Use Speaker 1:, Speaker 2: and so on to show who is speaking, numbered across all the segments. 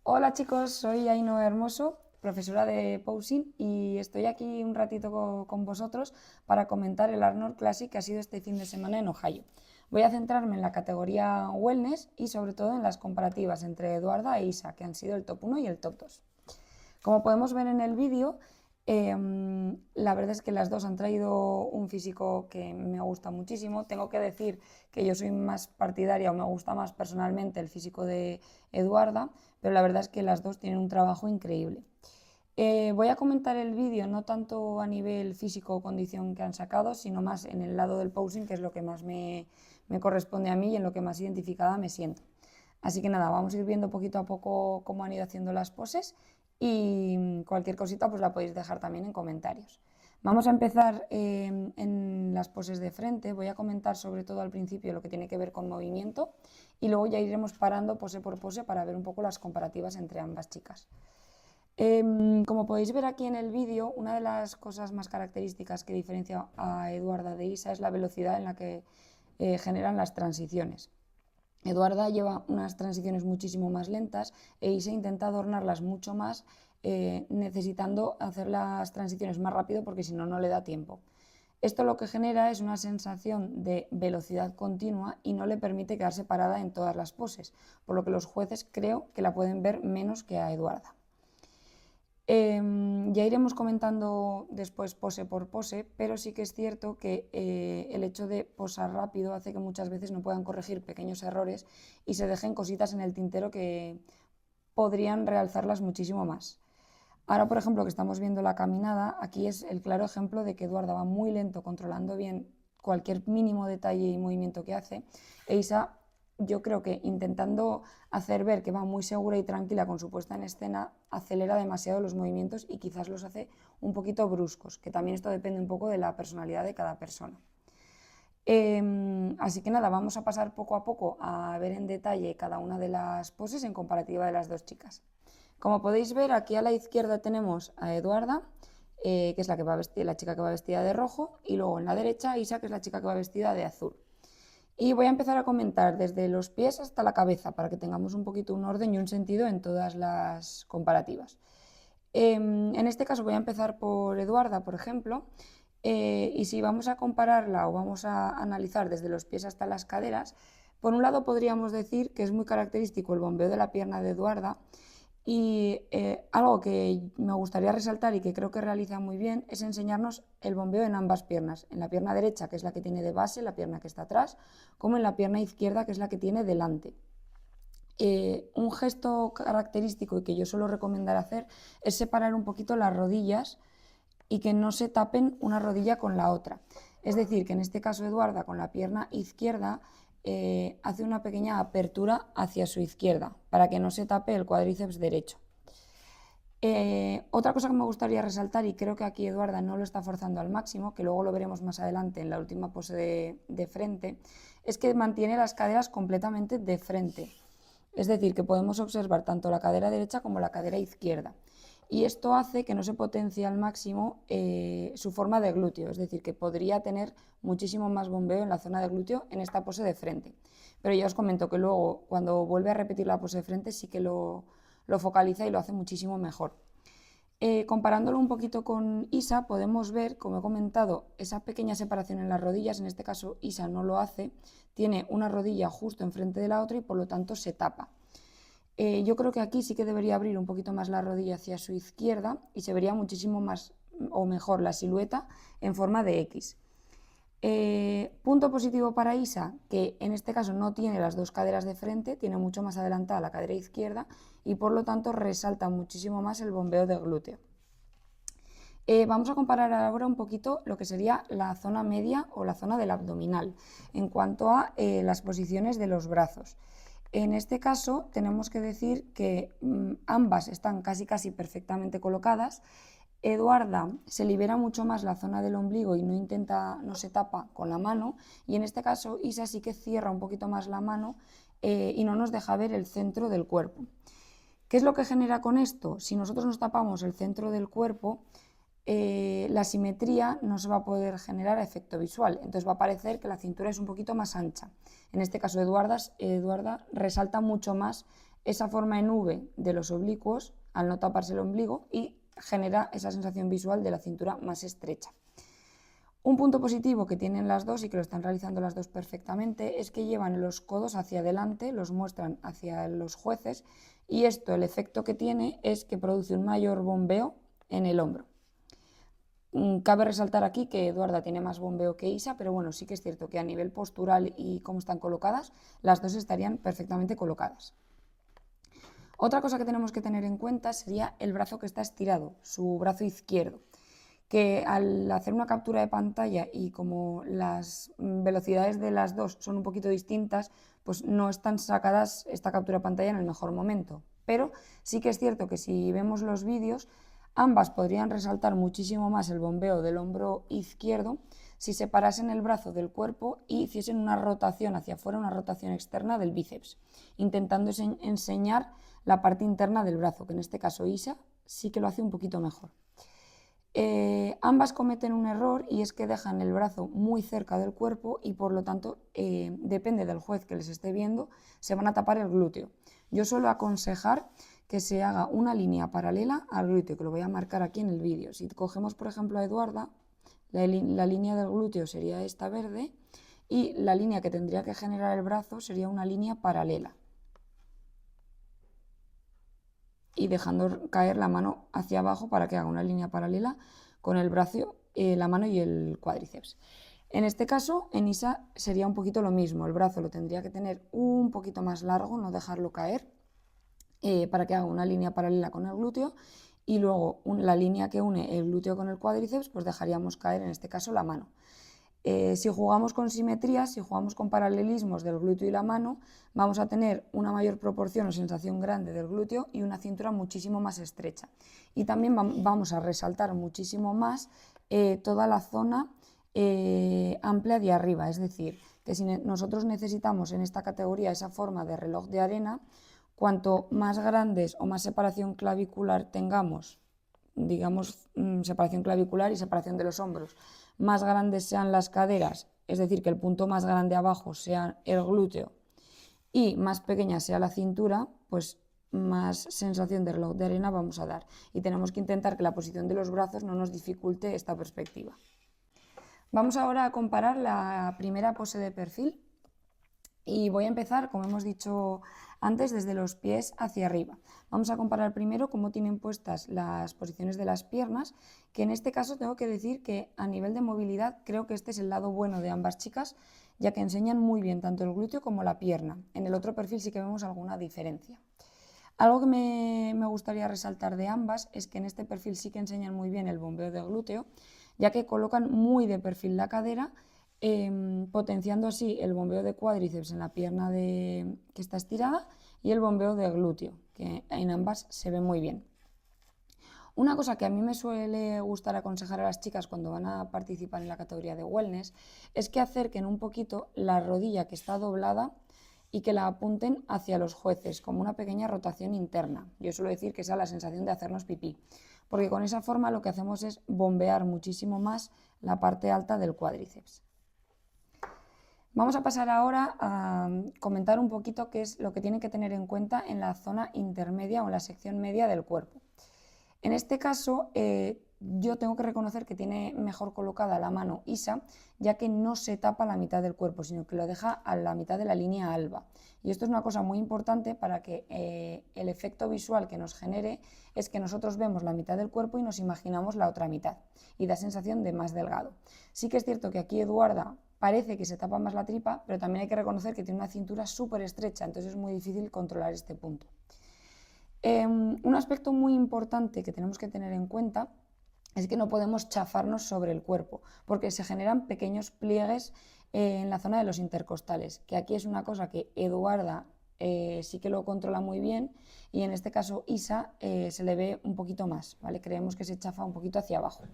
Speaker 1: Hola chicos, soy Ainhoa Hermoso, profesora de Posing y estoy aquí un ratito con vosotros para comentar el Arnold Classic que ha sido este fin de semana en Ohio. Voy a centrarme en la categoría Wellness y sobre todo en las comparativas entre Eduarda e Isa, que han sido el top 1 y el top 2. Como podemos ver en el vídeo, la verdad es que las dos han traído un físico que me gusta muchísimo. Tengo que decir que yo soy más partidaria o me gusta más personalmente el físico de Eduarda, pero la verdad es que las dos tienen un trabajo increíble. Voy a comentar el vídeo no tanto a nivel físico o condición que han sacado, sino más en el lado del posing, que es lo que más me corresponde a mí y en lo que más identificada me siento. Así que nada, vamos a ir viendo poquito a poco cómo han ido haciendo las poses y cualquier cosita pues la podéis dejar también en comentarios. Vamos a empezar en las poses de frente. Voy a comentar sobre todo al principio lo que tiene que ver con movimiento y luego ya iremos parando pose por pose para ver un poco las comparativas entre ambas chicas. Como podéis ver aquí en el vídeo, una de las cosas más características que diferencia a Eduarda de Isa es la velocidad en la que generan las transiciones. Eduarda lleva unas transiciones muchísimo más lentas e Isa intenta adornarlas mucho más, necesitando hacer las transiciones más rápido porque si no, no le da tiempo. Esto lo que genera es una sensación de velocidad continua y no le permite quedarse parada en todas las poses, por lo que los jueces creo que la pueden ver menos que a Eduarda. Ya iremos comentando después pose por pose, pero sí que es cierto que el hecho de posar rápido hace que muchas veces no puedan corregir pequeños errores y se dejen cositas en el tintero que podrían realzarlas muchísimo más. Ahora, por ejemplo, que estamos viendo la caminada, aquí es el claro ejemplo de que Eduarda va muy lento, controlando bien cualquier mínimo detalle y movimiento que hace, e Isa, yo creo que intentando hacer ver que va muy segura y tranquila con su puesta en escena, acelera demasiado los movimientos y quizás los hace un poquito bruscos, que también esto depende un poco de la personalidad de cada persona. Así que nada, vamos a pasar poco a poco a ver en detalle cada una de las poses en comparativa de las dos chicas. Como podéis ver, aquí a la izquierda tenemos a Eduarda, que es la chica que va vestida de rojo, y luego en la derecha Isa, que es la chica que va vestida de azul. Y voy a empezar a comentar desde los pies hasta la cabeza para que tengamos un poquito un orden y un sentido en todas las comparativas. En este caso voy a empezar por Eduarda, por ejemplo, y si vamos a compararla o vamos a analizar desde los pies hasta las caderas, por un lado podríamos decir que es muy característico el bombeo de la pierna de Eduarda y algo que me gustaría resaltar y que creo que realiza muy bien es enseñarnos el bombeo en ambas piernas, en la pierna derecha, que es la que tiene de base, la pierna que está atrás, como en la pierna izquierda, que es la que tiene delante. Un gesto característico y que yo suelo recomendar hacer es separar un poquito las rodillas y que no se tapen una rodilla con la otra. Es decir, que en este caso Eduarda con la pierna izquierda hace una pequeña apertura hacia su izquierda para que no se tape el cuádriceps derecho. Otra cosa que me gustaría resaltar, y creo que aquí Eduarda no lo está forzando al máximo, que luego lo veremos más adelante en la última pose de frente, es que mantiene las caderas completamente de frente. Es decir, que podemos observar tanto la cadera derecha como la cadera izquierda. Y esto hace que no se potencie al máximo su forma de glúteo, es decir, que podría tener muchísimo más bombeo en la zona de glúteo en esta pose de frente. Pero ya os comento que luego, cuando vuelve a repetir la pose de frente, sí que lo focaliza y lo hace muchísimo mejor. Comparándolo un poquito con Isa, podemos ver, como he comentado, esa pequeña separación en las rodillas. En este caso, Isa no lo hace, tiene una rodilla justo enfrente de la otra y por lo tanto se tapa. Yo creo que aquí sí que debería abrir un poquito más la rodilla hacia su izquierda y se vería muchísimo más o mejor la silueta en forma de X. Punto positivo para Isa, que en este caso no tiene las dos caderas de frente, tiene mucho más adelantada la cadera izquierda y por lo tanto resalta muchísimo más el bombeo del glúteo. Vamos a comparar ahora un poquito lo que sería la zona media o la zona del abdominal en cuanto a las posiciones de los brazos. En este caso tenemos que decir que ambas están casi perfectamente colocadas. Eduarda se libera mucho más la zona del ombligo y no se tapa con la mano, y en este caso Isa sí que cierra un poquito más la mano y no nos deja ver el centro del cuerpo. ¿Qué es lo que genera con esto? Si nosotros nos tapamos el centro del cuerpo, la simetría no se va a poder generar a efecto visual, entonces va a parecer que la cintura es un poquito más ancha. En este caso Eduarda resalta mucho más esa forma en V de los oblicuos al no taparse el ombligo y genera esa sensación visual de la cintura más estrecha. Un punto positivo que tienen las dos y que lo están realizando las dos perfectamente es que llevan los codos hacia adelante, los muestran hacia los jueces y esto, el efecto que tiene es que produce un mayor bombeo en el hombro. Cabe resaltar aquí que Eduarda tiene más bombeo que Isa, pero bueno, sí que es cierto que a nivel postural y cómo están colocadas, las dos estarían perfectamente colocadas. Otra cosa que tenemos que tener en cuenta sería el brazo que está estirado, su brazo izquierdo, que al hacer una captura de pantalla y como las velocidades de las dos son un poquito distintas, pues no están sacadas esta captura de pantalla en el mejor momento. Pero sí que es cierto que si vemos los vídeos, ambas podrían resaltar muchísimo más el bombeo del hombro izquierdo si separasen el brazo del cuerpo y hiciesen una rotación hacia afuera, una rotación externa del bíceps, intentando enseñar la parte interna del brazo, que en este caso Isa sí que lo hace un poquito mejor. Ambas cometen un error y es que dejan el brazo muy cerca del cuerpo y por lo tanto, depende del juez que les esté viendo, se van a tapar el glúteo. Yo suelo aconsejar que se haga una línea paralela al glúteo, que lo voy a marcar aquí en el vídeo. Si cogemos por ejemplo a Eduarda, la línea del glúteo sería esta verde y la línea que tendría que generar el brazo sería una línea paralela. Y dejando caer la mano hacia abajo para que haga una línea paralela con el brazo, la mano y el cuádriceps. En este caso, en Isa sería un poquito lo mismo, el brazo lo tendría que tener un poquito más largo, no dejarlo caer, para que haga una línea paralela con el glúteo y luego la línea que une el glúteo con el cuádriceps, pues dejaríamos caer en este caso la mano. Si jugamos con simetrías, si jugamos con paralelismos del glúteo y la mano, vamos a tener una mayor proporción o sensación grande del glúteo y una cintura muchísimo más estrecha. Y también vamos a resaltar muchísimo más toda la zona amplia de arriba, es decir, que si nosotros necesitamos en esta categoría esa forma de reloj de arena, cuanto más grandes o más separación clavicular tengamos, digamos separación clavicular y separación de los hombros, más grandes sean las caderas, es decir, que el punto más grande abajo sea el glúteo y más pequeña sea la cintura, pues más sensación de reloj de arena vamos a dar. Y tenemos que intentar que la posición de los brazos no nos dificulte esta perspectiva. Vamos ahora a comparar la primera pose de perfil y voy a empezar, como hemos dicho antes, desde los pies hacia arriba. Vamos a comparar primero cómo tienen puestas las posiciones de las piernas, que en este caso tengo que decir que a nivel de movilidad creo que este es el lado bueno de ambas chicas, ya que enseñan muy bien tanto el glúteo como la pierna. En el otro perfil sí que vemos alguna diferencia. Algo que me gustaría resaltar de ambas es que en este perfil sí que enseñan muy bien el bombeo de glúteo, ya que colocan muy de perfil la cadera, potenciando así el bombeo de cuádriceps en la pierna que está estirada y el bombeo de glúteo, que en ambas se ve muy bien. Una cosa que a mí me suele gustar aconsejar a las chicas cuando van a participar en la categoría de wellness es que acerquen un poquito la rodilla que está doblada y que la apunten hacia los jueces, como una pequeña rotación interna. Yo suelo decir que esa es la sensación de hacernos pipí, porque con esa forma lo que hacemos es bombear muchísimo más la parte alta del cuádriceps. Vamos a pasar ahora a comentar un poquito qué es lo que tienen que tener en cuenta en la zona intermedia o en la sección media del cuerpo. En este caso, yo tengo que reconocer que tiene mejor colocada la mano Isa, ya que no se tapa la mitad del cuerpo, sino que lo deja a la mitad de la línea alba. Y esto es una cosa muy importante para que el efecto visual que nos genere es que nosotros vemos la mitad del cuerpo y nos imaginamos la otra mitad, y da sensación de más delgado. Sí que es cierto que aquí Eduarda parece que se tapa más la tripa, pero también hay que reconocer que tiene una cintura súper estrecha, entonces es muy difícil controlar este punto. Un aspecto muy importante que tenemos que tener en cuenta es que no podemos chafarnos sobre el cuerpo, porque se generan pequeños pliegues en la zona de los intercostales, que aquí es una cosa que Eduarda sí que lo controla muy bien y en este caso Isa se le ve un poquito más, ¿vale? Creemos que se chafa un poquito hacia abajo.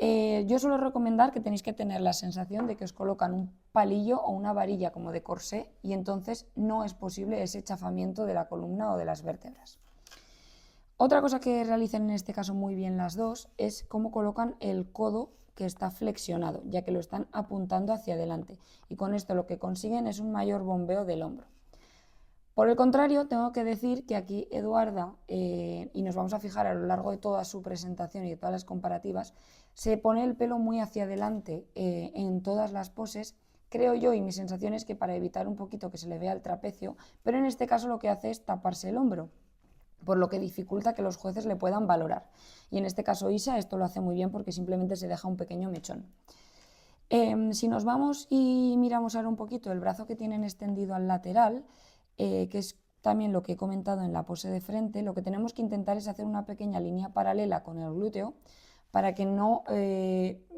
Speaker 1: Yo suelo recomendar que tenéis que tener la sensación de que os colocan un palillo o una varilla como de corsé y entonces no es posible ese chafamiento de la columna o de las vértebras. Otra cosa que realizan en este caso muy bien las dos es cómo colocan el codo que está flexionado, ya que lo están apuntando hacia adelante y con esto lo que consiguen es un mayor bombeo del hombro. Por el contrario, tengo que decir que aquí Eduarda, y nos vamos a fijar a lo largo de toda su presentación y de todas las comparativas, se pone el pelo muy hacia adelante en todas las poses, creo yo, y mi sensación es que para evitar un poquito que se le vea el trapecio, pero en este caso lo que hace es taparse el hombro, por lo que dificulta que los jueces le puedan valorar. Y en este caso Isa esto lo hace muy bien porque simplemente se deja un pequeño mechón. Si nos vamos y miramos ahora un poquito el brazo que tienen extendido al lateral, que es también lo que he comentado en la pose de frente, lo que tenemos que intentar es hacer una pequeña línea paralela con el glúteo para que no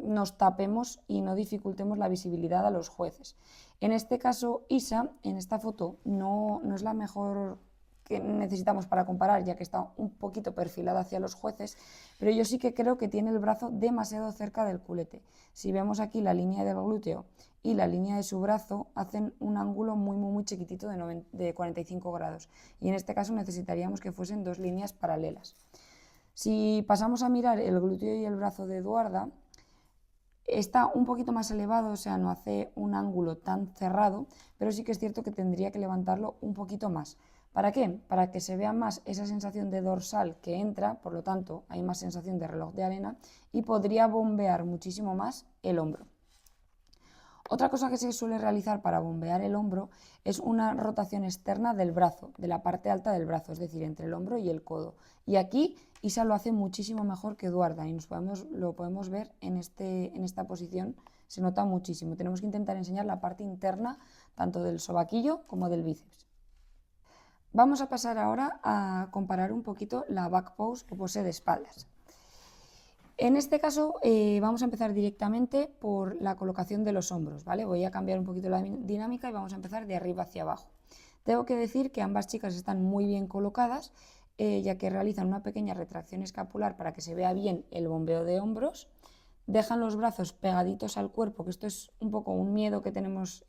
Speaker 1: nos tapemos y no dificultemos la visibilidad a los jueces. En este caso, Isa, en esta foto, no es la mejor que necesitamos para comparar, ya que está un poquito perfilada hacia los jueces, pero yo sí que creo que tiene el brazo demasiado cerca del culete. Si vemos aquí la línea del glúteo y la línea de su brazo, hacen un ángulo muy chiquitito de 45 grados, y en este caso necesitaríamos que fuesen dos líneas paralelas. Si pasamos a mirar el glúteo y el brazo de Eduarda, está un poquito más elevado, o sea, no hace un ángulo tan cerrado, pero sí que es cierto que tendría que levantarlo un poquito más. ¿Para qué? Para que se vea más esa sensación de dorsal que entra, por lo tanto hay más sensación de reloj de arena y podría bombear muchísimo más el hombro. Otra cosa que se suele realizar para bombear el hombro es una rotación externa del brazo, de la parte alta del brazo, es decir, entre el hombro y el codo. Y aquí Isa lo hace muchísimo mejor que Eduarda y lo podemos ver en esta posición, se nota muchísimo. Tenemos que intentar enseñar la parte interna tanto del sobaquillo como del bíceps. Vamos a pasar ahora a comparar un poquito la back pose o pose de espaldas. En este caso vamos a empezar directamente por la colocación de los hombros, ¿vale? Voy a cambiar un poquito la dinámica y vamos a empezar de arriba hacia abajo. Tengo que decir que ambas chicas están muy bien colocadas, ya que realizan una pequeña retracción escapular para que se vea bien el bombeo de hombros. Dejan los brazos pegaditos al cuerpo, que esto es un poco un miedo que tenemos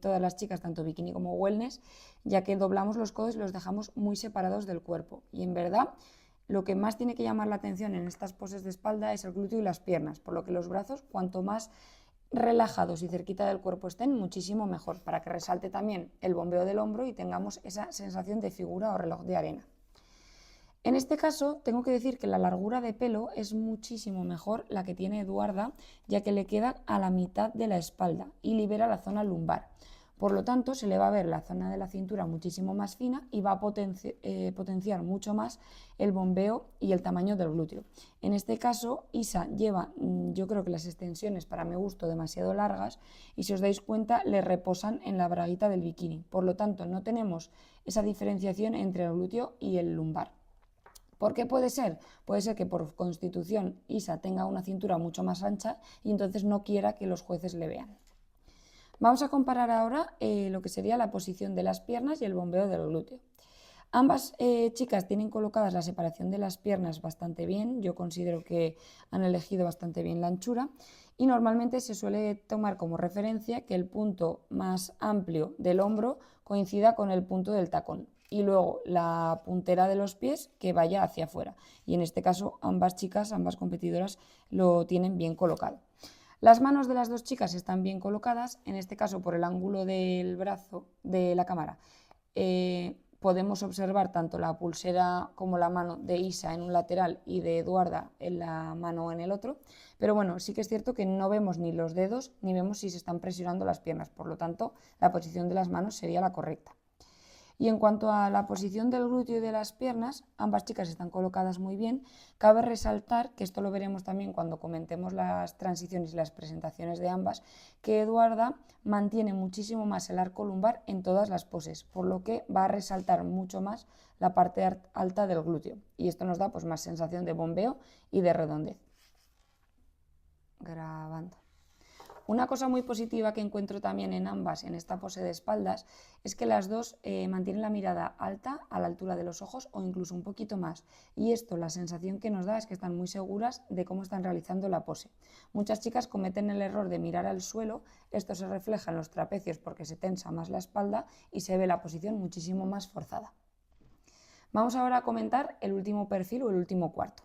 Speaker 1: todas las chicas, tanto bikini como wellness, ya que doblamos los codos y los dejamos muy separados del cuerpo. Y en verdad, lo que más tiene que llamar la atención en estas poses de espalda es el glúteo y las piernas, por lo que los brazos, cuanto más relajados y cerquita del cuerpo estén, muchísimo mejor, para que resalte también el bombeo del hombro y tengamos esa sensación de figura o reloj de arena. En este caso, tengo que decir que la largura de pelo es muchísimo mejor la que tiene Eduarda, ya que le queda a la mitad de la espalda y libera la zona lumbar. Por lo tanto, se le va a ver la zona de la cintura muchísimo más fina y va a potenciar mucho más el bombeo y el tamaño del glúteo. En este caso, Isa lleva, yo creo que las extensiones para mi gusto demasiado largas y si os dais cuenta le reposan en la braguita del bikini. Por lo tanto, no tenemos esa diferenciación entre el glúteo y el lumbar. ¿Por qué puede ser? Puede ser que por constitución Isa tenga una cintura mucho más ancha y entonces no quiera que los jueces le vean. Vamos a comparar ahora lo que sería la posición de las piernas y el bombeo del glúteo. Ambas chicas tienen colocadas la separación de las piernas bastante bien, yo considero que han elegido bastante bien la anchura y normalmente se suele tomar como referencia que el punto más amplio del hombro coincida con el punto del tacón y luego la puntera de los pies que vaya hacia afuera. Y en este caso ambas chicas, ambas competidoras lo tienen bien colocado. Las manos de las dos chicas están bien colocadas, en este caso por el ángulo del brazo de la cámara. Podemos observar tanto la pulsera como la mano de Isa en un lateral y de Eduarda en la mano en el otro, pero bueno, sí que es cierto que no vemos ni los dedos ni vemos si se están presionando las piernas, por lo tanto la posición de las manos sería la correcta. Y en cuanto a la posición del glúteo y de las piernas, ambas chicas están colocadas muy bien. Cabe resaltar, que esto lo veremos también cuando comentemos las transiciones y las presentaciones de ambas, que Eduarda mantiene muchísimo más el arco lumbar en todas las poses, por lo que va a resaltar mucho más la parte alta del glúteo. Y esto nos da pues, más sensación de bombeo y de redondez. Grabando. Una cosa muy positiva que encuentro también en ambas, en esta pose de espaldas, es que las dos mantienen la mirada alta a la altura de los ojos o incluso un poquito más. Y esto, la sensación que nos da es que están muy seguras de cómo están realizando la pose. Muchas chicas cometen el error de mirar al suelo, esto se refleja en los trapecios porque se tensa más la espalda y se ve la posición muchísimo más forzada. Vamos ahora a comentar el último perfil o el último cuarto.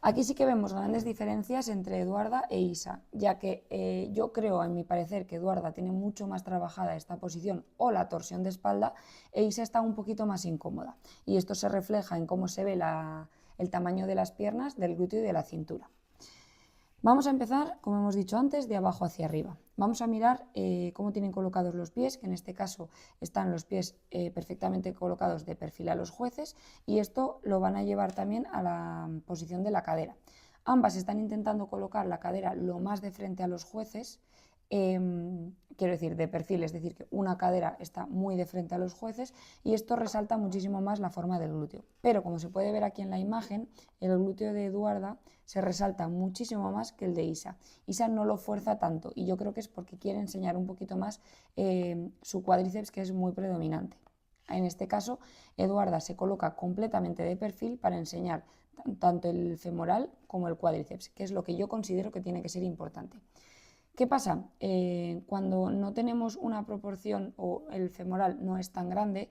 Speaker 1: Aquí sí que vemos grandes diferencias entre Eduarda e Isa, ya que yo creo, en mi parecer, que Eduarda tiene mucho más trabajada esta posición o la torsión de espalda e Isa está un poquito más incómoda. Y esto se refleja en cómo se ve el tamaño de las piernas, del glúteo y de la cintura. Vamos a empezar, como hemos dicho antes, de abajo hacia arriba. Vamos a mirar cómo tienen colocados los pies, que en este caso están los pies perfectamente colocados de perfil a los jueces, y esto lo van a llevar también a la posición de la cadera. Ambas están intentando colocar la cadera lo más de frente a los jueces, quiero decir, de perfil, es decir, que una cadera está muy de frente a los jueces y esto resalta muchísimo más la forma del glúteo. Pero como se puede ver aquí en la imagen, el glúteo de Eduarda se resalta muchísimo más que el de Isa. Isa no lo fuerza tanto y yo creo que es porque quiere enseñar un poquito más su cuádriceps, que es muy predominante. En este caso, Eduarda se coloca completamente de perfil para enseñar tanto el femoral como el cuádriceps, que es lo que yo considero que tiene que ser importante. ¿Qué pasa? Cuando no tenemos una proporción o el femoral no es tan grande,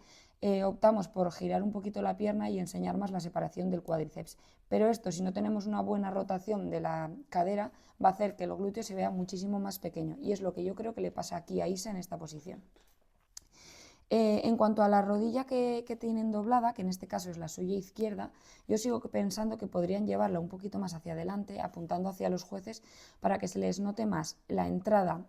Speaker 1: optamos por girar un poquito la pierna y enseñar más la separación del cuádriceps. Pero esto, si no tenemos una buena rotación de la cadera, va a hacer que el glúteo se vea muchísimo más pequeño. Y es lo que yo creo que le pasa aquí a Isa en esta posición. En cuanto a la rodilla que tienen doblada, que en este caso es la suya izquierda, yo sigo pensando que podrían llevarla un poquito más hacia adelante, apuntando hacia los jueces, para que se les note más la entrada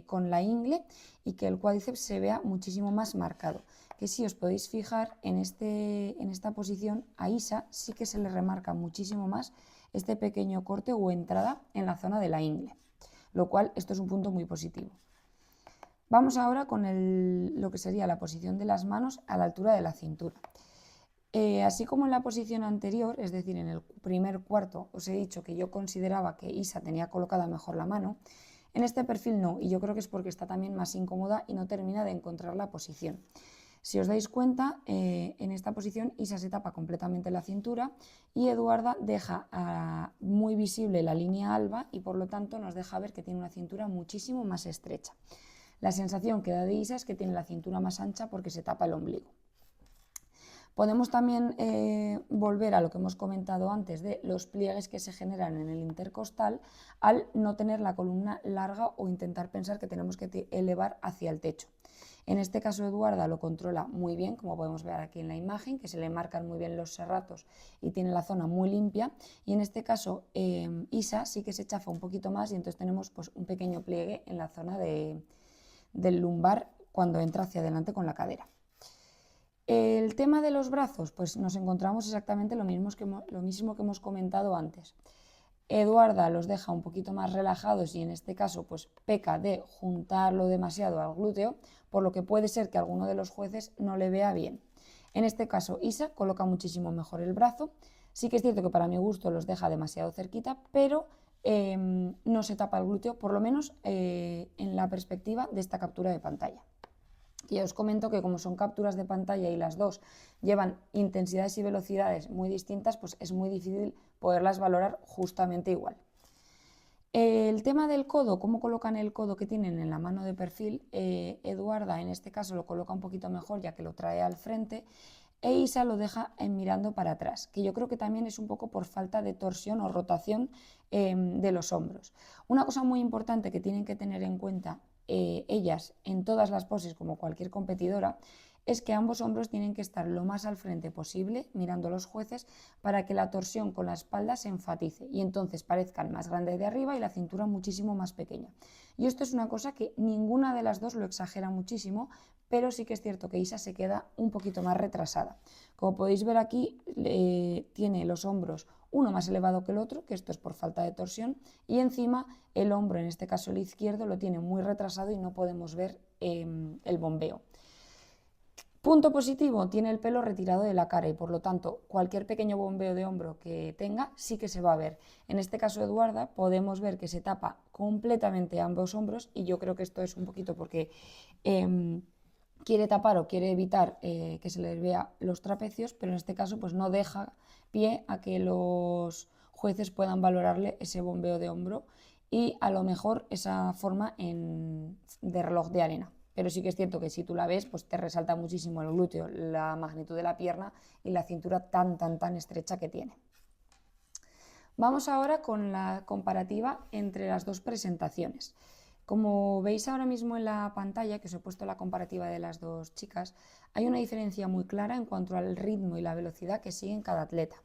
Speaker 1: con la ingle y que el cuádriceps se vea muchísimo más marcado. Que si os podéis fijar en esta posición, a Isa sí que se le remarca muchísimo más este pequeño corte o entrada en la zona de la ingle, lo cual esto es un punto muy positivo. Vamos ahora con lo que sería la posición de las manos a la altura de la cintura. Así como en la posición anterior, es decir, en el primer cuarto, os he dicho que yo consideraba que Isa tenía colocada mejor la mano, en este perfil no, y yo creo que es porque está también más incómoda y no termina de encontrar la posición. Si os dais cuenta, en esta posición Isa se tapa completamente la cintura y Eduarda deja muy visible la línea alba y por lo tanto nos deja ver que tiene una cintura muchísimo más estrecha. La sensación que da de Isa es que tiene la cintura más ancha porque se tapa el ombligo. Podemos también volver a lo que hemos comentado antes de los pliegues que se generan en el intercostal al no tener la columna larga o intentar pensar que tenemos que elevar hacia el techo. En este caso Eduarda lo controla muy bien, como podemos ver aquí en la imagen, que se le marcan muy bien los serratos y tiene la zona muy limpia. Y en este caso Isa sí que se chafa un poquito más y entonces tenemos pues, un pequeño pliegue en la zona del lumbar cuando entra hacia adelante con la cadera. El tema de los brazos, pues nos encontramos exactamente lo mismo que hemos comentado antes. Eduarda los deja un poquito más relajados y en este caso pues peca de juntarlo demasiado al glúteo, por lo que puede ser que alguno de los jueces no le vea bien. En este caso Isa coloca muchísimo mejor el brazo. Sí que es cierto que para mi gusto los deja demasiado cerquita, pero no se tapa el glúteo, por lo menos en la perspectiva de esta captura de pantalla. Y os comento que como son capturas de pantalla y las dos llevan intensidades y velocidades muy distintas, pues es muy difícil poderlas valorar justamente igual. El tema del codo, cómo colocan el codo que tienen en la mano de perfil, Eduarda en este caso lo coloca un poquito mejor ya que lo trae al frente e Isa lo deja mirando para atrás, que yo creo que también es un poco por falta de torsión o rotación de los hombros. Una cosa muy importante que tienen que tener en cuenta ellas en todas las poses como cualquier competidora es que ambos hombros tienen que estar lo más al frente posible mirando a los jueces para que la torsión con la espalda se enfatice y entonces parezcan más grandes de arriba y la cintura muchísimo más pequeña. Y esto es una cosa que ninguna de las dos lo exagera muchísimo, pero sí que es cierto que Isa se queda un poquito más retrasada. Como podéis ver aquí, tiene los hombros uno más elevado que el otro, que esto es por falta de torsión, y encima el hombro, en este caso el izquierdo, lo tiene muy retrasado y no podemos ver el bombeo. Punto positivo, tiene el pelo retirado de la cara y por lo tanto cualquier pequeño bombeo de hombro que tenga sí que se va a ver. En este caso Eduarda podemos ver que se tapa completamente ambos hombros y yo creo que esto es un poquito porque quiere tapar o quiere evitar que se les vea los trapecios, pero en este caso pues no deja pie a que los jueces puedan valorarle ese bombeo de hombro y a lo mejor esa forma de reloj de arena. Pero sí que es cierto que si tú la ves, pues te resalta muchísimo el glúteo, la magnitud de la pierna y la cintura tan estrecha que tiene. Vamos ahora con la comparativa entre las dos presentaciones. Como veis ahora mismo en la pantalla, que os he puesto la comparativa de las dos chicas, hay una diferencia muy clara en cuanto al ritmo y la velocidad que siguen cada atleta.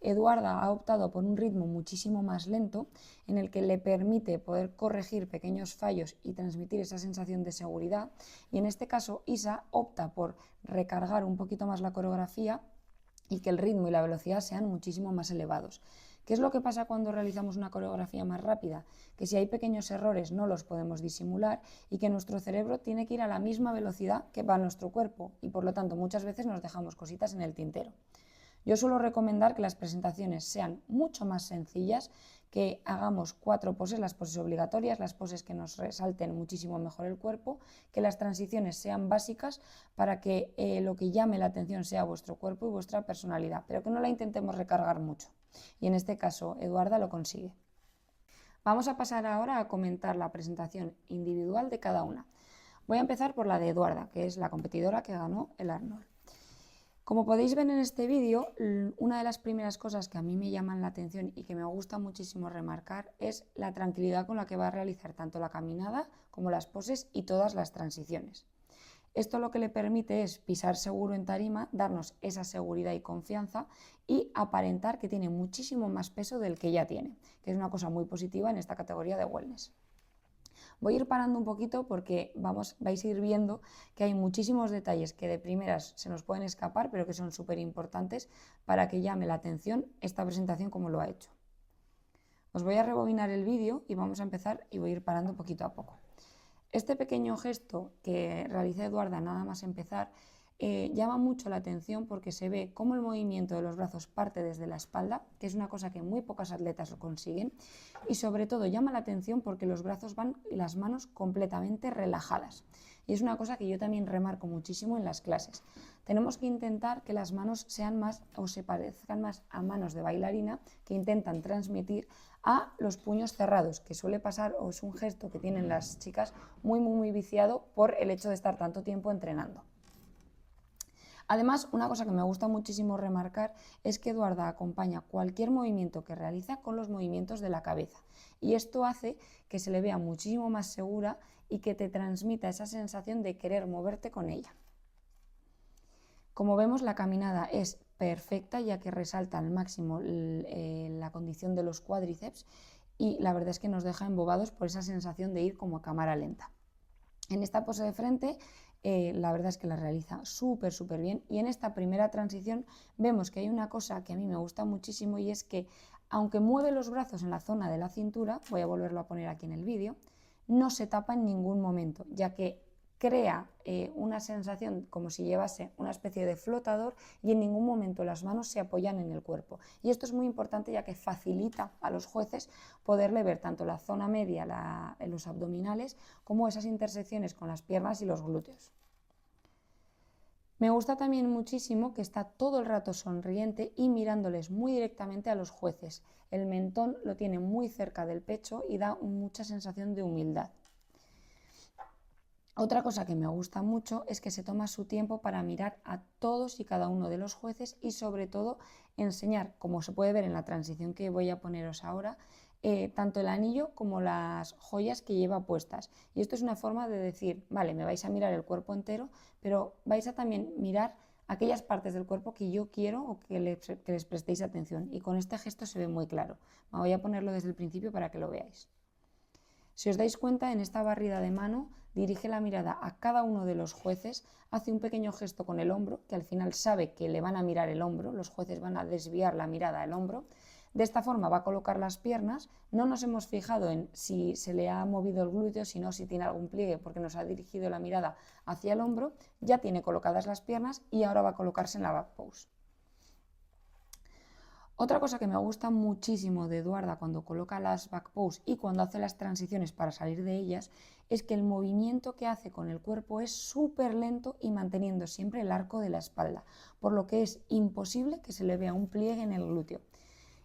Speaker 1: Eduarda ha optado por un ritmo muchísimo más lento, en el que le permite poder corregir pequeños fallos y transmitir esa sensación de seguridad, y en este caso Isa opta por recargar un poquito más la coreografía y que el ritmo y la velocidad sean muchísimo más elevados. ¿Qué es lo que pasa cuando realizamos una coreografía más rápida? Que si hay pequeños errores no los podemos disimular y que nuestro cerebro tiene que ir a la misma velocidad que va nuestro cuerpo y por lo tanto muchas veces nos dejamos cositas en el tintero. Yo suelo recomendar que las presentaciones sean mucho más sencillas, que hagamos 4 poses, las poses obligatorias, las poses que nos resalten muchísimo mejor el cuerpo, que las transiciones sean básicas para que lo que llame la atención sea vuestro cuerpo y vuestra personalidad, pero que no la intentemos recargar mucho. Y en este caso, Eduarda lo consigue. Vamos a pasar ahora a comentar la presentación individual de cada una. Voy a empezar por la de Eduarda, que es la competidora que ganó el Arnold. Como podéis ver en este vídeo, una de las primeras cosas que a mí me llaman la atención y que me gusta muchísimo remarcar es la tranquilidad con la que va a realizar tanto la caminada como las poses y todas las transiciones. Esto lo que le permite es pisar seguro en tarima, darnos esa seguridad y confianza y aparentar que tiene muchísimo más peso del que ya tiene, que es una cosa muy positiva en esta categoría de wellness. Voy a ir parando un poquito porque vais a ir viendo que hay muchísimos detalles que de primeras se nos pueden escapar, pero que son súper importantes para que llame la atención esta presentación como lo ha hecho. Os voy a rebobinar el vídeo y vamos a empezar y voy a ir parando poquito a poco. Este pequeño gesto que realiza Eduarda nada más empezar llama mucho la atención porque se ve cómo el movimiento de los brazos parte desde la espalda, que es una cosa que muy pocas atletas lo consiguen, y sobre todo llama la atención porque los brazos van y las manos completamente relajadas. Y es una cosa que yo también remarco muchísimo en las clases. Tenemos que intentar que las manos sean más o se parezcan más a manos de bailarina que intentan transmitir a los puños cerrados, que suele pasar o es un gesto que tienen las chicas muy viciado por el hecho de estar tanto tiempo entrenando. Además, una cosa que me gusta muchísimo remarcar es que Eduarda acompaña cualquier movimiento que realiza con los movimientos de la cabeza, y esto hace que se le vea muchísimo más segura y que te transmita esa sensación de querer moverte con ella. Como vemos, la caminada es perfecta, ya que resalta al máximo la condición de los cuádriceps, y la verdad es que nos deja embobados por esa sensación de ir como a cámara lenta. En esta pose de frente, la verdad es que la realiza súper bien, y en esta primera transición vemos que hay una cosa que a mí me gusta muchísimo, y es que aunque mueve los brazos en la zona de la cintura, voy a volverlo a poner aquí en el vídeo, no se tapa en ningún momento, ya que crea una sensación como si llevase una especie de flotador y en ningún momento las manos se apoyan en el cuerpo. Y esto es muy importante, ya que facilita a los jueces poderle ver tanto la zona media, los abdominales, como esas intersecciones con las piernas y los glúteos. Me gusta también muchísimo que está todo el rato sonriente y mirándoles muy directamente a los jueces. El mentón lo tiene muy cerca del pecho y da mucha sensación de humildad. Otra cosa que me gusta mucho es que se toma su tiempo para mirar a todos y cada uno de los jueces y sobre todo enseñar, como se puede ver en la transición que voy a poneros ahora, tanto el anillo como las joyas que lleva puestas. Y esto es una forma de decir, vale, me vais a mirar el cuerpo entero, pero vais a también mirar aquellas partes del cuerpo que yo quiero o que les prestéis atención. Y con este gesto se ve muy claro. Me voy a ponerlo desde el principio para que lo veáis. Si os dais cuenta, en esta barrida de mano dirige la mirada a cada uno de los jueces, hace un pequeño gesto con el hombro, que al final sabe que le van a mirar el hombro, los jueces van a desviar la mirada al hombro. De esta forma va a colocar las piernas, no nos hemos fijado en si se le ha movido el glúteo, sino si tiene algún pliegue porque nos ha dirigido la mirada hacia el hombro, ya tiene colocadas las piernas y ahora va a colocarse en la back pose. Otra cosa que me gusta muchísimo de Eduarda cuando coloca las back pose y cuando hace las transiciones para salir de ellas es que el movimiento que hace con el cuerpo es súper lento y manteniendo siempre el arco de la espalda, por lo que es imposible que se le vea un pliegue en el glúteo.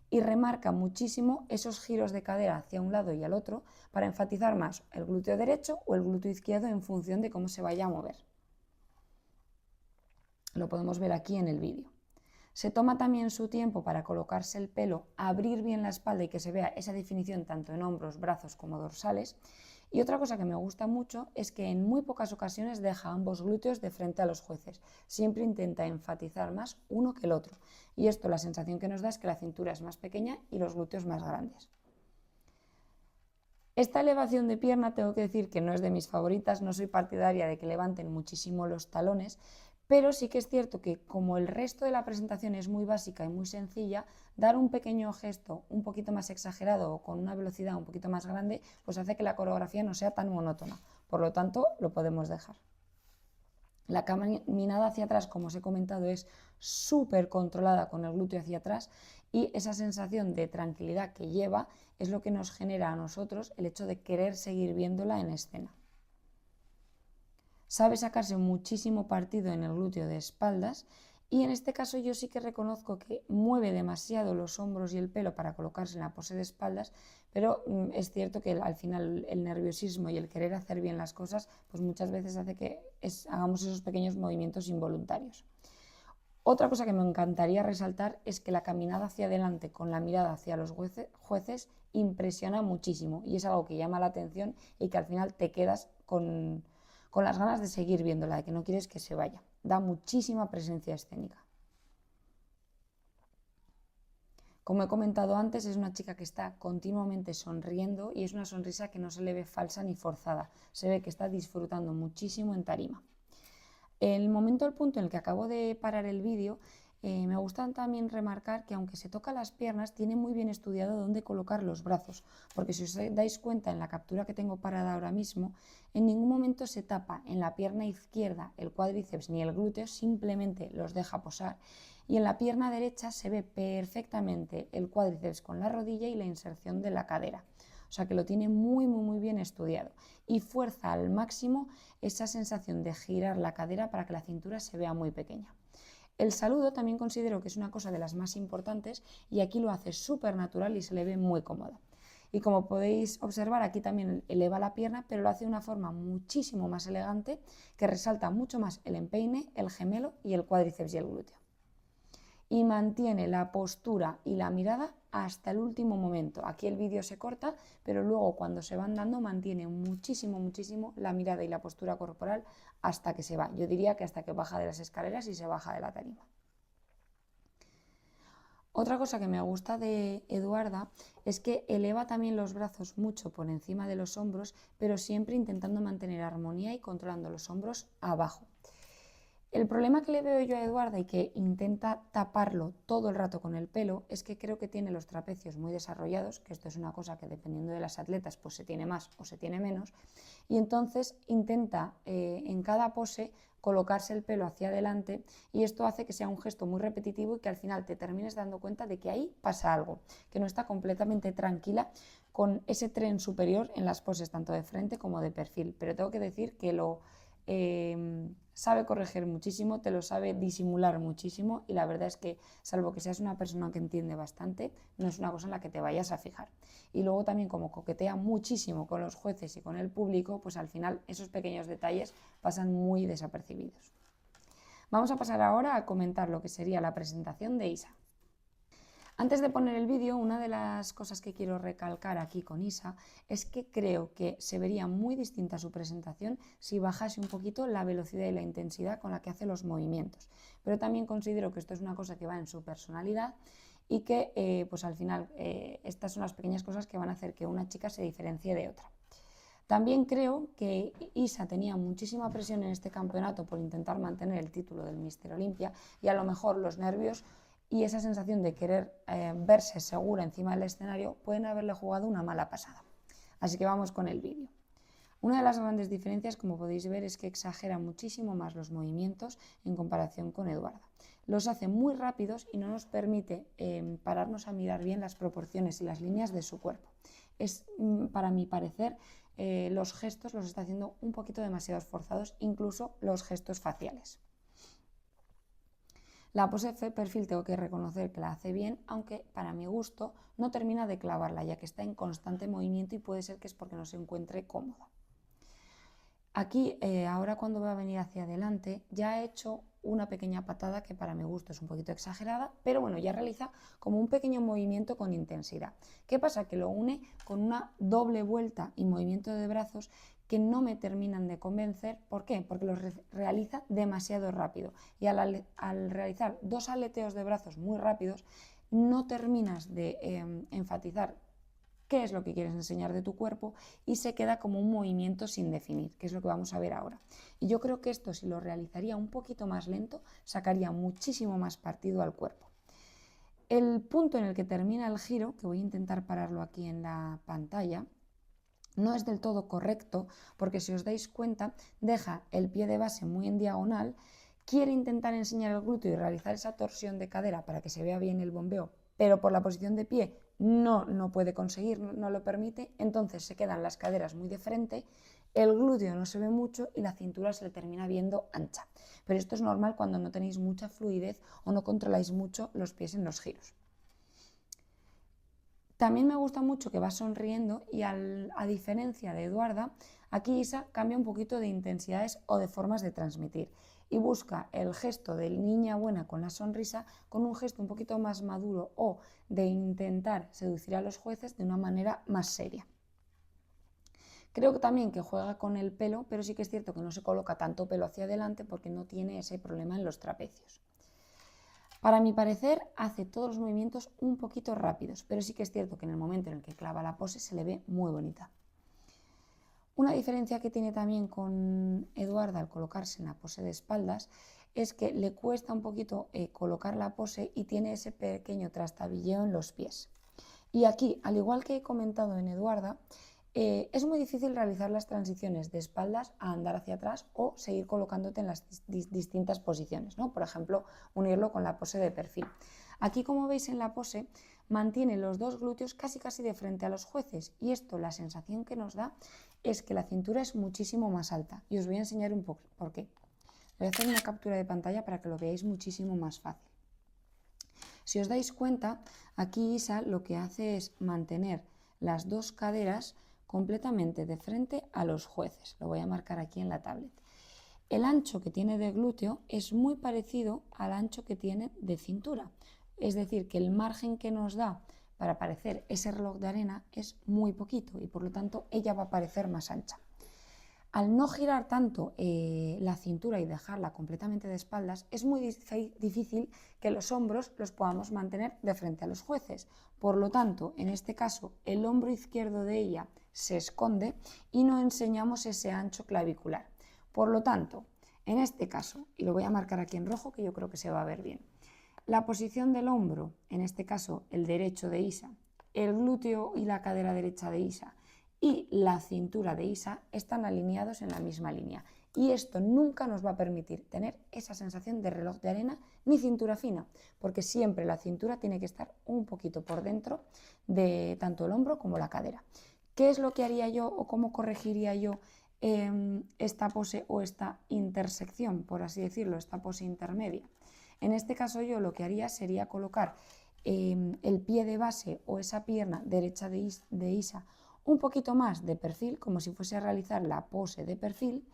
Speaker 1: Y remarca muchísimo esos giros de cadera hacia un lado y al otro para enfatizar más el glúteo derecho o el glúteo izquierdo en función de cómo se vaya a mover. Lo podemos ver aquí en el vídeo. Se toma también su tiempo para colocarse el pelo, abrir bien la espalda y que se vea esa definición tanto en hombros, brazos como dorsales. Y otra cosa que me gusta mucho es que en muy pocas ocasiones deja ambos glúteos de frente a los jueces. Siempre intenta enfatizar más uno que el otro. Y esto la sensación que nos da es que la cintura es más pequeña y los glúteos más grandes. Esta elevación de pierna tengo que decir que no es de mis favoritas, no soy partidaria de que levanten muchísimo los talones, pero sí que es cierto que como el resto de la presentación es muy básica y muy sencilla, dar un pequeño gesto un poquito más exagerado o con una velocidad un poquito más grande, pues hace que la coreografía no sea tan monótona. Por lo tanto, lo podemos dejar. La caminada hacia atrás, como os he comentado, es súper controlada con el glúteo hacia atrás y esa sensación de tranquilidad que lleva es lo que nos genera a nosotros el hecho de querer seguir viéndola en escena. Sabe sacarse muchísimo partido en el glúteo de espaldas y en este caso yo sí que reconozco que mueve demasiado los hombros y el pelo para colocarse en la pose de espaldas, pero es cierto que al final el nerviosismo y el querer hacer bien las cosas pues muchas veces hace que hagamos esos pequeños movimientos involuntarios. Otra cosa que me encantaría resaltar es que la caminada hacia adelante con la mirada hacia los jueces impresiona muchísimo y es algo que llama la atención y que al final te quedas con las ganas de seguir viéndola, de que no quieres que se vaya. Da muchísima presencia escénica. Como he comentado antes, es una chica que está continuamente sonriendo y es una sonrisa que no se le ve falsa ni forzada. Se ve que está disfrutando muchísimo en tarima. El punto en el que acabo de parar el vídeo, me gusta también remarcar que aunque se toca las piernas, tiene muy bien estudiado dónde colocar los brazos, porque si os dais cuenta en la captura que tengo parada ahora mismo, en ningún momento se tapa en la pierna izquierda el cuádriceps ni el glúteo, simplemente los deja posar. Y en la pierna derecha se ve perfectamente el cuádriceps con la rodilla y la inserción de la cadera. O sea que lo tiene muy bien estudiado y fuerza al máximo esa sensación de girar la cadera para que la cintura se vea muy pequeña. El saludo también considero que es una cosa de las más importantes y aquí lo hace súper natural y se le ve muy cómoda. Y como podéis observar, aquí también eleva la pierna, pero lo hace de una forma muchísimo más elegante que resalta mucho más el empeine, el gemelo y el cuádriceps y el glúteo. Y mantiene la postura y la mirada hasta el último momento. Aquí el vídeo se corta, pero luego cuando se van dando mantiene muchísimo la mirada y la postura corporal hasta que se va. Yo diría que hasta que baja de las escaleras y se baja de la tarima. Otra cosa que me gusta de Eduarda es que eleva también los brazos mucho por encima de los hombros, pero siempre intentando mantener armonía y controlando los hombros abajo. El problema que le veo yo a Eduarda y que intenta taparlo todo el rato con el pelo es que creo que tiene los trapecios muy desarrollados, que esto es una cosa que dependiendo de las atletas pues se tiene más o se tiene menos, y entonces intenta en cada pose colocarse el pelo hacia adelante y esto hace que sea un gesto muy repetitivo y que al final te termines dando cuenta de que ahí pasa algo, que no está completamente tranquila con ese tren superior en las poses tanto de frente como de perfil, pero tengo que decir que lo sabe corregir muchísimo, te lo sabe disimular muchísimo y la verdad es que salvo que seas una persona que entiende bastante, no es una cosa en la que te vayas a fijar. Y luego también como coquetea muchísimo con los jueces y con el público, pues al final esos pequeños detalles pasan muy desapercibidos. Vamos a pasar ahora a comentar lo que sería la presentación de Isa. Antes de poner el vídeo, una de las cosas que quiero recalcar aquí con Isa es que creo que se vería muy distinta su presentación si bajase un poquito la velocidad y la intensidad con la que hace los movimientos. Pero también considero que esto es una cosa que va en su personalidad y que pues al final estas son las pequeñas cosas que van a hacer que una chica se diferencie de otra. También creo que Isa tenía muchísima presión en este campeonato por intentar mantener el título del Míster Olympia y a lo mejor los nervios y esa sensación de querer verse segura encima del escenario pueden haberle jugado una mala pasada. Así que vamos con el vídeo. Una de las grandes diferencias, como podéis ver, es que exagera muchísimo más los movimientos en comparación con Eduarda. Los hace muy rápidos y no nos permite pararnos a mirar bien las proporciones y las líneas de su cuerpo. Para mi parecer, los gestos los está haciendo un poquito demasiado forzados, incluso los gestos faciales. La pose F perfil tengo que reconocer que la hace bien, aunque para mi gusto no termina de clavarla, ya que está en constante movimiento y puede ser que es porque no se encuentre cómoda. Aquí, ahora cuando va a venir hacia adelante, ya ha hecho una pequeña patada que para mi gusto es un poquito exagerada, pero bueno, ya realiza como un pequeño movimiento con intensidad. ¿Qué pasa? Que lo une con una doble vuelta y movimiento de brazos que no me terminan de convencer. ¿Por qué? Porque los realiza demasiado rápido y al realizar dos aleteos de brazos muy rápidos no terminas de enfatizar qué es lo que quieres enseñar de tu cuerpo y se queda como un movimiento sin definir, que es lo que vamos a ver ahora. Y yo creo que esto, si lo realizaría un poquito más lento, sacaría muchísimo más partido al cuerpo. El punto en el que termina el giro, que voy a intentar pararlo aquí en la pantalla, no es del todo correcto porque si os dais cuenta deja el pie de base muy en diagonal, quiere intentar enseñar el glúteo y realizar esa torsión de cadera para que se vea bien el bombeo, pero por la posición de pie no puede conseguir, no lo permite, entonces se quedan las caderas muy de frente, el glúteo no se ve mucho y la cintura se le termina viendo ancha. Pero esto es normal cuando no tenéis mucha fluidez o no controláis mucho los pies en los giros. También me gusta mucho que va sonriendo y a diferencia de Eduarda, aquí Isa cambia un poquito de intensidades o de formas de transmitir y busca el gesto de niña buena con la sonrisa con un gesto un poquito más maduro o de intentar seducir a los jueces de una manera más seria. Creo que también que juega con el pelo, pero sí que es cierto que no se coloca tanto pelo hacia adelante porque no tiene ese problema en los trapecios. Para mi parecer hace todos los movimientos un poquito rápidos, pero sí que es cierto que en el momento en el que clava la pose se le ve muy bonita. Una diferencia que tiene también con Eduarda al colocarse en la pose de espaldas es que le cuesta un poquito colocar la pose y tiene ese pequeño trastabilleo en los pies. Y aquí, al igual que he comentado en Eduarda, es muy difícil realizar las transiciones de espaldas a andar hacia atrás o seguir colocándote en las distintas posiciones, ¿no? Por ejemplo, unirlo con la pose de perfil. Aquí, como veis en la pose, mantiene los dos glúteos casi de frente a los jueces y esto, la sensación que nos da es que la cintura es muchísimo más alta y os voy a enseñar un poco por qué. Voy a hacer una captura de pantalla para que lo veáis muchísimo más fácil. Si os dais cuenta, aquí Isa lo que hace es mantener las dos caderas completamente de frente a los jueces. Lo voy a marcar aquí en la tablet. El ancho que tiene de glúteo es muy parecido al ancho que tiene de cintura. Es decir, que el margen que nos da para parecer ese reloj de arena es muy poquito y por lo tanto ella va a parecer más ancha. Al no girar tanto la cintura y dejarla completamente de espaldas, es muy difícil que los hombros los podamos mantener de frente a los jueces. Por lo tanto, en este caso, el hombro izquierdo de ella se esconde y no enseñamos ese ancho clavicular. Por lo tanto, en este caso, y lo voy a marcar aquí en rojo que yo creo que se va a ver bien, la posición del hombro, en este caso el derecho de Isa, el glúteo y la cadera derecha de Isa, y la cintura de Isa están alineados en la misma línea y esto nunca nos va a permitir tener esa sensación de reloj de arena ni cintura fina, porque siempre la cintura tiene que estar un poquito por dentro de tanto el hombro como la cadera. ¿Qué es lo que haría yo o cómo corregiría yo esta pose o esta intersección, por así decirlo, esta pose intermedia? En este caso yo lo que haría sería colocar el pie de base o esa pierna derecha de Isa un poquito más de perfil, como si fuese a realizar la pose de perfil,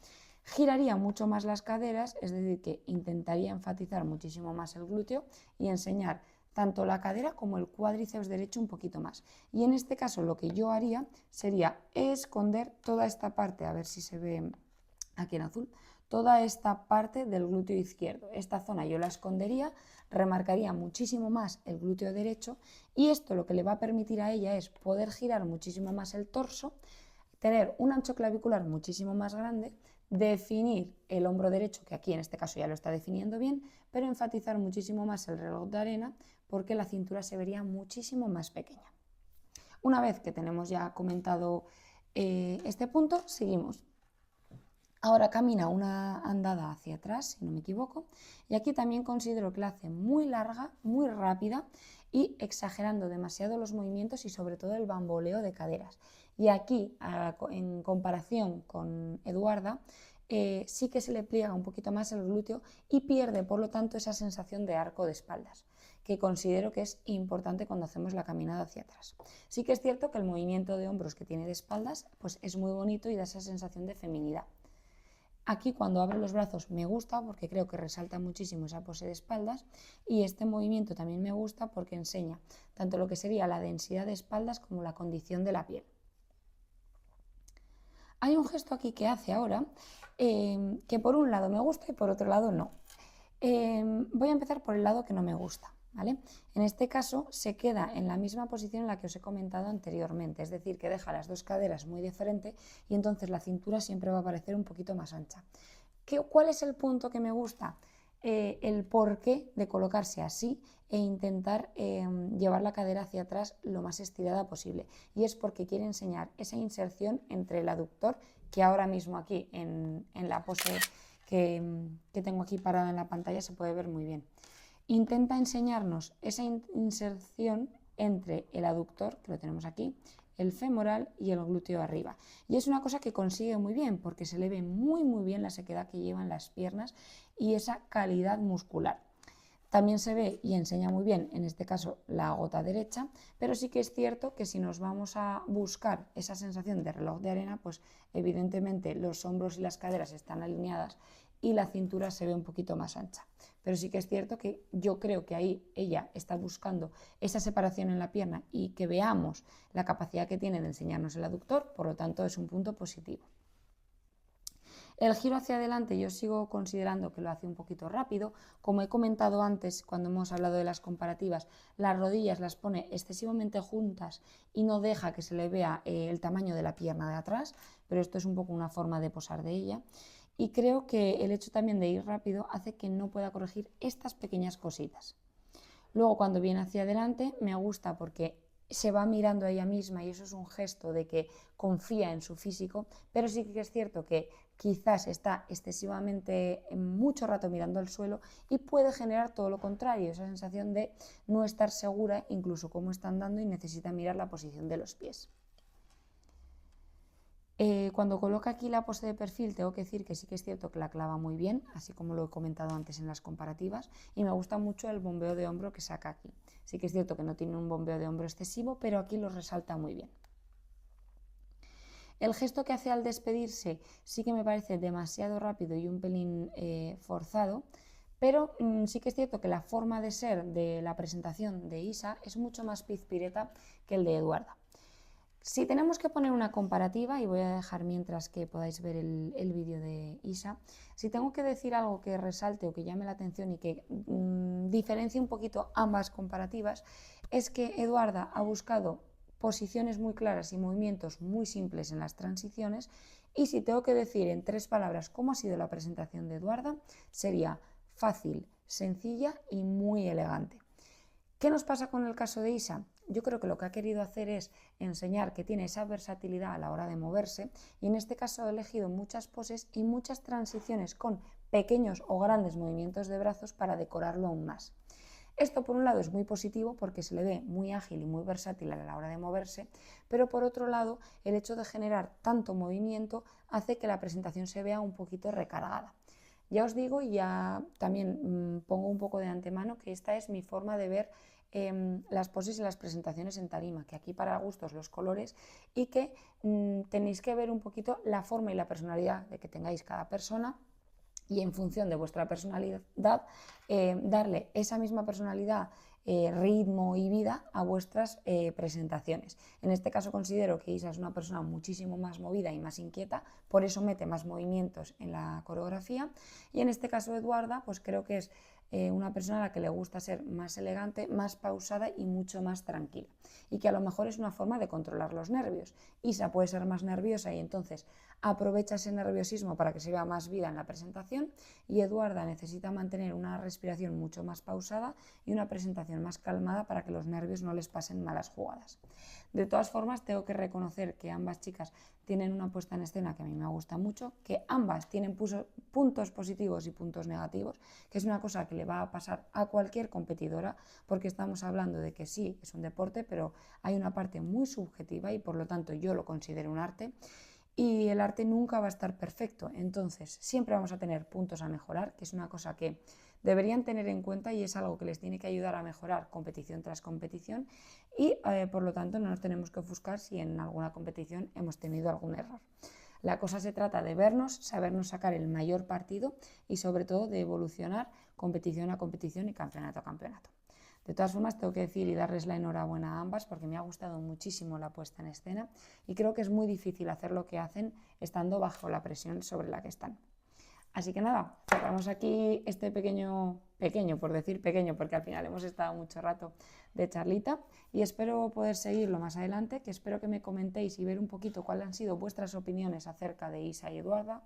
Speaker 1: giraría mucho más las caderas, es decir, que intentaría enfatizar muchísimo más el glúteo y enseñar tanto la cadera como el cuádriceps derecho un poquito más. Y en este caso lo que yo haría sería esconder toda esta parte, a ver si se ve aquí en azul, toda esta parte del glúteo izquierdo. Esta zona yo la escondería, remarcaría muchísimo más el glúteo derecho y esto lo que le va a permitir a ella es poder girar muchísimo más el torso, tener un ancho clavicular muchísimo más grande, definir el hombro derecho, que aquí en este caso ya lo está definiendo bien, pero enfatizar muchísimo más el reloj de arena porque la cintura se vería muchísimo más pequeña. Una vez que tenemos ya comentado este punto, seguimos. Ahora camina una andada hacia atrás, si no me equivoco, y aquí también considero que la hace muy larga, muy rápida y exagerando demasiado los movimientos y sobre todo el bamboleo de caderas. Y aquí, en comparación con Eduarda, sí que se le pliega un poquito más el glúteo y pierde, por lo tanto, esa sensación de arco de espaldas, que considero que es importante cuando hacemos la caminada hacia atrás. Sí que es cierto que el movimiento de hombros que tiene de espaldas pues es muy bonito y da esa sensación de feminidad. Aquí cuando abre los brazos me gusta porque creo que resalta muchísimo esa pose de espaldas, y este movimiento también me gusta porque enseña tanto lo que sería la densidad de espaldas como la condición de la piel. Hay un gesto aquí que hace ahora que por un lado me gusta y por otro lado no. Voy a empezar por el lado que no me gusta, ¿vale? En este caso se queda en la misma posición en la que os he comentado anteriormente, es decir, que deja las dos caderas muy de frente y entonces la cintura siempre va a parecer un poquito más ancha. ¿Cuál es el punto que me gusta? El porqué de colocarse así e intentar llevar la cadera hacia atrás lo más estirada posible. Y es porque quiere enseñar esa inserción entre el aductor, que ahora mismo aquí en la pose que tengo aquí parada en la pantalla se puede ver muy bien. Intenta enseñarnos esa inserción entre el aductor, que lo tenemos aquí, el femoral y el glúteo arriba. Y es una cosa que consigue muy bien porque se le ve muy bien la sequedad que llevan las piernas y esa calidad muscular. También se ve y enseña muy bien, en este caso, la gota derecha, pero sí que es cierto que si nos vamos a buscar esa sensación de reloj de arena, pues evidentemente los hombros y las caderas están alineadas y la cintura se ve un poquito más ancha. Pero sí que es cierto que yo creo que ahí ella está buscando esa separación en la pierna y que veamos la capacidad que tiene de enseñarnos el aductor, por lo tanto es un punto positivo. El giro hacia adelante yo sigo considerando que lo hace un poquito rápido. Como he comentado antes cuando hemos hablado de las comparativas, las rodillas las pone excesivamente juntas y no deja que se le vea el tamaño de la pierna de atrás, pero esto es un poco una forma de posar de ella. Y creo que el hecho también de ir rápido hace que no pueda corregir estas pequeñas cositas. Luego cuando viene hacia adelante me gusta porque se va mirando a ella misma y eso es un gesto de que confía en su físico, pero sí que es cierto que quizás está excesivamente mucho rato mirando al suelo y puede generar todo lo contrario, esa sensación de no estar segura incluso cómo está andando y necesita mirar la posición de los pies. Cuando coloca aquí la pose de perfil tengo que decir que sí que es cierto que la clava muy bien, así como lo he comentado antes en las comparativas, y me gusta mucho el bombeo de hombro que saca aquí. Sí que es cierto que no tiene un bombeo de hombro excesivo, pero aquí lo resalta muy bien. El gesto que hace al despedirse sí que me parece demasiado rápido y un pelín forzado, pero sí que es cierto que la forma de ser de la presentación de Isa es mucho más pizpireta que el de Eduarda. Si tenemos que poner una comparativa, y voy a dejar mientras que podáis ver el vídeo de Isa, si tengo que decir algo que resalte o que llame la atención y que diferencie un poquito ambas comparativas, es que Eduarda ha buscado posiciones muy claras y movimientos muy simples en las transiciones, y si tengo que decir en 3 palabras cómo ha sido la presentación de Eduarda, sería fácil, sencilla y muy elegante. ¿Qué nos pasa con el caso de Isa? Yo creo que lo que ha querido hacer es enseñar que tiene esa versatilidad a la hora de moverse, y en este caso ha elegido muchas poses y muchas transiciones con pequeños o grandes movimientos de brazos para decorarlo aún más. Esto por un lado es muy positivo porque se le ve muy ágil y muy versátil a la hora de moverse, pero por otro lado el hecho de generar tanto movimiento hace que la presentación se vea un poquito recargada. Ya os digo y ya también pongo un poco de antemano que esta es mi forma de ver las poses y las presentaciones en tarima, que aquí para gustos los colores, y que tenéis que ver un poquito la forma y la personalidad de que tengáis cada persona, y en función de vuestra personalidad darle esa misma personalidad, ritmo y vida a vuestras presentaciones. En este caso considero que Isa es una persona muchísimo más movida y más inquieta, por eso mete más movimientos en la coreografía, y en este caso Eduarda pues creo que es una persona a la que le gusta ser más elegante, más pausada y mucho más tranquila, y que a lo mejor es una forma de controlar los nervios. Isa puede ser más nerviosa y entonces aprovecha ese nerviosismo para que se vea más vida en la presentación, y Eduarda necesita mantener una respiración mucho más pausada y una presentación más calmada para que los nervios no les pasen malas jugadas. De todas formas, tengo que reconocer que ambas chicas tienen una puesta en escena que a mí me gusta mucho, que ambas tienen puntos positivos y puntos negativos, que es una cosa que le va a pasar a cualquier competidora, porque estamos hablando de que sí, es un deporte, pero hay una parte muy subjetiva y por lo tanto yo lo considero un arte. Y el arte nunca va a estar perfecto, entonces siempre vamos a tener puntos a mejorar, que es una cosa que deberían tener en cuenta y es algo que les tiene que ayudar a mejorar competición tras competición, y por lo tanto no nos tenemos que ofuscar si en alguna competición hemos tenido algún error. La cosa se trata de vernos, sabernos sacar el mayor partido y sobre todo de evolucionar competición a competición y campeonato a campeonato. De todas formas, tengo que decir y darles la enhorabuena a ambas porque me ha gustado muchísimo la puesta en escena y creo que es muy difícil hacer lo que hacen estando bajo la presión sobre la que están. Así que nada, cerramos aquí este pequeño por decir pequeño, porque al final hemos estado mucho rato de charlita y espero poder seguirlo más adelante, que espero que me comentéis y ver un poquito cuáles han sido vuestras opiniones acerca de Isa y Eduarda.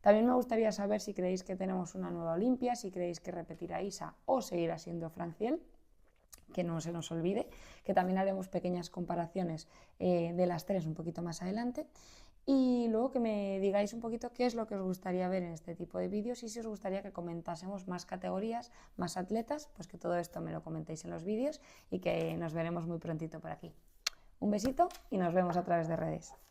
Speaker 1: También me gustaría saber si creéis que tenemos una nueva Olimpia, si creéis que repetirá Isa o seguirá siendo Franciel, que no se nos olvide, que también haremos pequeñas comparaciones de las tres un poquito más adelante. Y luego que me digáis un poquito qué es lo que os gustaría ver en este tipo de vídeos y si os gustaría que comentásemos más categorías, más atletas, pues que todo esto me lo comentéis en los vídeos y que nos veremos muy prontito por aquí. Un besito y nos vemos a través de redes.